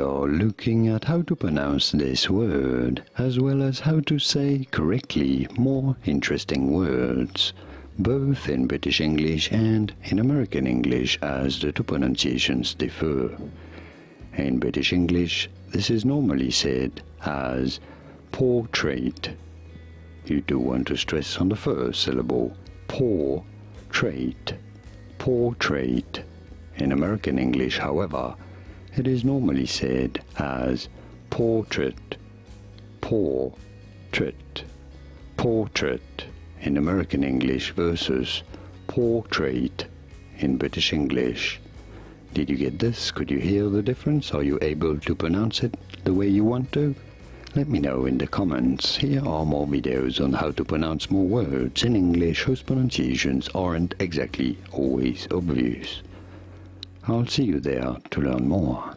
are looking at how to pronounce this word, as well as how to say correctly more interesting words, both in British English and in American English, as the two pronunciations differ. In British English, this is normally said as portrait. You do want to stress on the first syllable, portrait, portrait. In American English, however, it is normally said as portrait, portrait, portrait in American English versus portrait in British English. Did you get this? Could you hear the difference? Are you able to pronounce it the way you want to? Let me know in the comments. Here are more videos on how to pronounce more words in English whose pronunciations aren't exactly always obvious. I'll see you there to learn more.